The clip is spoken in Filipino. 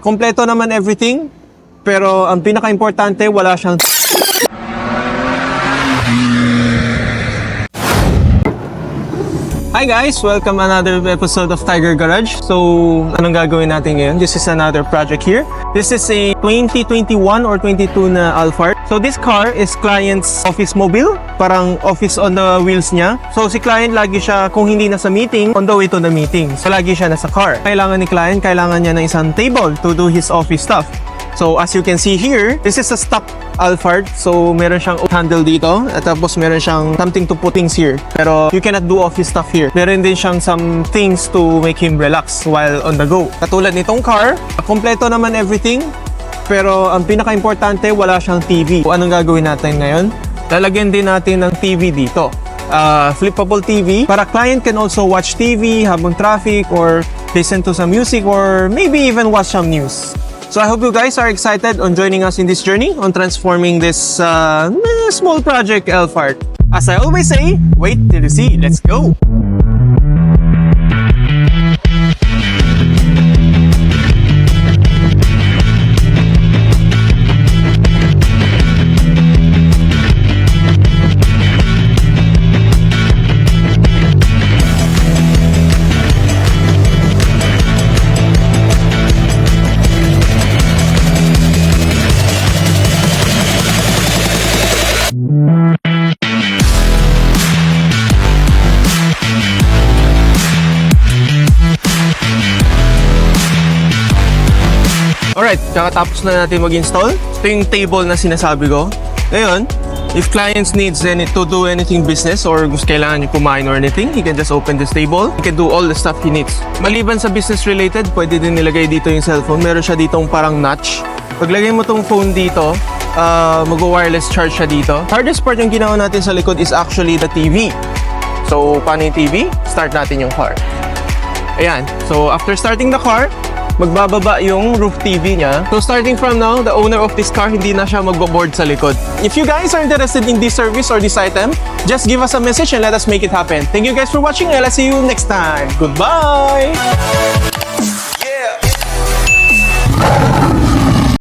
Kompleto naman everything, pero ang pinaka-importante, wala siyang Hi guys! Welcome another episode of Tiger Garage. So, anong gagawin natin ngayon? This is another project here. This is a 2021 or 22 na Alphard. So, this car is client's office mobile. Parang office on the wheels niya. So, si client lagi siya, kung hindi nasa meeting, on the way to the meeting. So, lagi siya nasa car. Kailangan ni client, kailangan niya ng isang table to do his office stuff. So, as you can see here, this is a stock Alphard. So, meron siyang handle dito. At tapos, meron siyang something to put things here. Pero, you cannot do office stuff here. Meron din siyang some things to make him relax while on the go. Katulad nitong car, kompleto naman everything. Pero, ang pinaka-importante, wala siyang TV. Anong gagawin natin ngayon? Lalagyan din natin ng TV dito. Flippable TV. Para client can also watch TV habang traffic or listen to some music or maybe even watch some news. So I hope you guys are excited on joining us in this journey on transforming this small project Alphard. As I always say, wait till you see. Let's go! Alright, kakatapos na natin mag-install. Ito yung table na sinasabi ko. Ngayon, if clients needs to do anything business or gusto kailangan niyo kumain or anything, he can just open this table. He can do all the stuff he needs. Maliban sa business related, pwede din nilagay dito yung cellphone. Meron siya ditong parang notch. Paglagay mo tong phone dito, mag-wireless charge siya dito. Hardest part yung ginawa natin sa likod is actually the TV. So, paano yung TV? Start natin yung car. Ayan. So, after starting the car, magbababa yung roof TV niya. So starting from now, the owner of this car, hindi na siya magbo-board sa likod. If you guys are interested in this service or this item, just give us a message and let us make it happen. Thank you guys for watching and I'll see you next time. Goodbye!